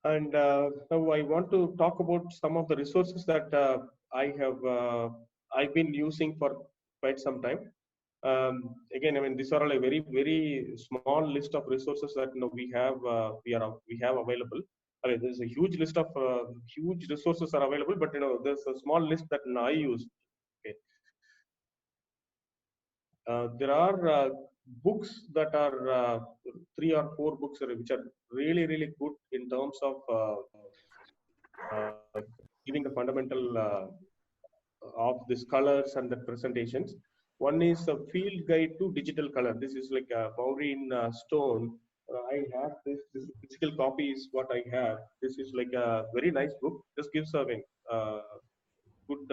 And now I want to talk about some of the resources that I've been using for quite some time. Again, I mean, these are all a very small list of resources that we have available. I mean, there's a huge list of huge resources are available, but there's a small list that I use. Okay. There are books that are three or four books which are really good in terms of giving the fundamental of these colors and the presentations. One is a field guide to digital color. This is like a Maureen Stone. I have this physical copy is what I have. This is like a very nice book. This gives a good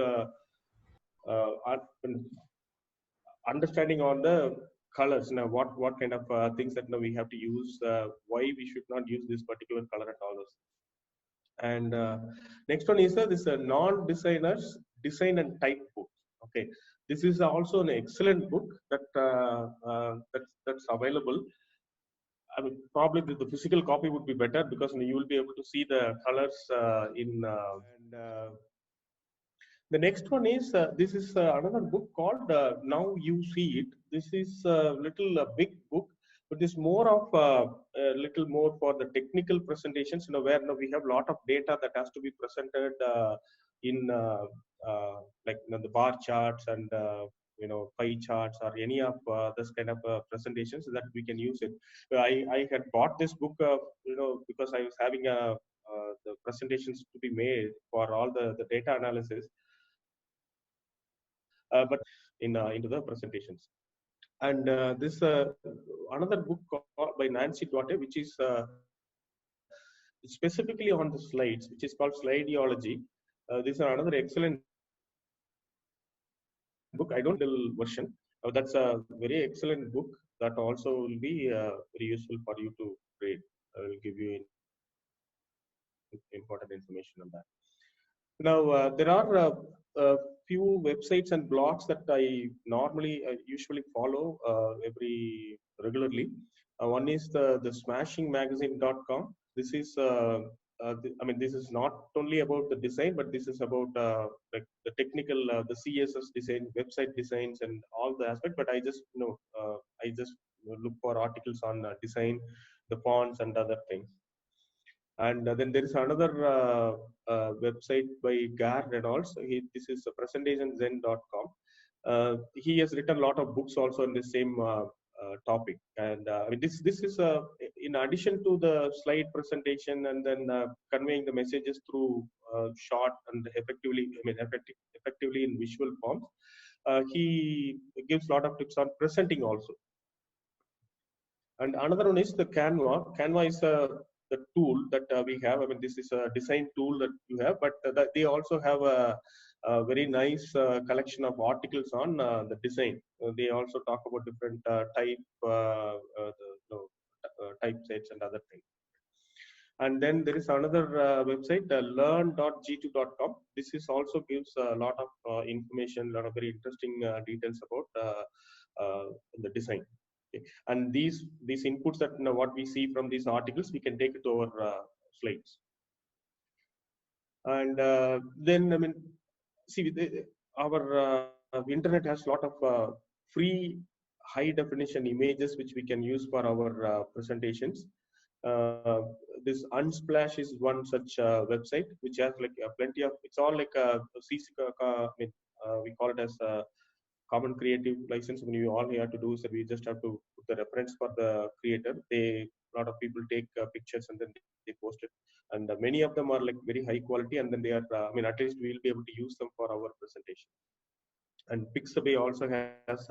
understanding on the colors. Now, what kind of things that now we have to use, why we should not use this particular color at all those. And next one is this non-designers design and type book. Okay, this is also an excellent book that's available. I mean, probably the physical copy would be better because you will be able to see the colors in. And the next one is this is another book called Now You See It. This is a little big book, but it's more of a little more for the technical presentations. Where we have a lot of data that has to be presented in like the bar charts and pie charts or any of this kind of presentations that we can use it. I had bought this book because I was having the presentations to be made for all the data analysis, but into the presentations. And this another book by Nancy Duarte, which is specifically on the slides, which is called Slideology. This is another excellent book. I don't have the Kindle version. That's a very excellent book that also will be very useful for you to read. I will give you important information on that. Now, there are few websites and blogs that I usually follow every regularly. One is the smashingmagazine.com. This is I mean, this is not only about the design, but this is about like the technical, the CSS design, website designs, and all the aspect. But I just look for articles on design, the fonts, and other things. And then there is another website by Gar Reynolds. This is presentationzen.com. He has written a lot of books also in the same topic. And I mean, this is in addition to the slide presentation and then conveying the messages through short and effectively in visual forms. He gives a lot of tips on presenting also. And another one is the Canva. Canva is the tool that we have. I mean, this is a design tool that you have, but they also have a very nice collection of articles on the design. They also talk about different typesets and other things. And then there is another website, learn.g2.com. This is also gives a lot of information, a lot of very interesting details about the design. Okay. And these inputs that what we see from these articles, we can take it to our slides. And then I mean, see, our internet has a lot of free high definition images which we can use for our presentations. This Unsplash is one such website which has like plenty of. It's all like we call it as common creative license. When you all you have to do is that we just have to put the reference for the creator. A lot of people take pictures and then they post it, and many of them are like very high quality, and then they are I mean, at least we will be able to use them for our presentation. And Pixabay also has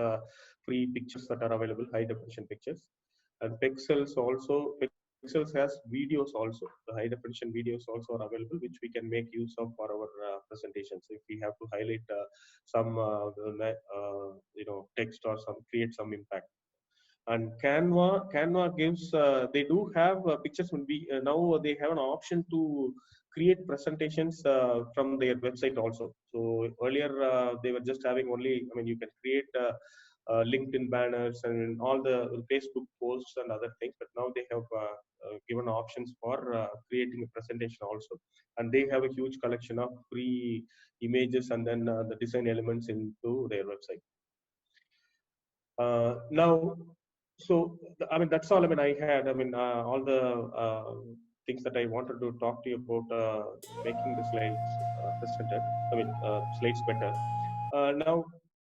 free pictures that are available, high definition pictures. And Pexels has videos also. The high definition videos also are available, which we can make use of for our presentations. If we have to highlight some text or create some impact. And Canva gives they do have pictures. When we now they have an option to create presentations from their website also. So earlier they were just having only. I mean, you can create LinkedIn banners and all the Facebook posts and other things. But now they have given options for creating a presentation also, and they have a huge collection of free images and then the design elements into their website. Now, so I mean that's all. I mean I had. I mean all the things that I wanted to talk to you about making the slides presented. I mean slides better. Now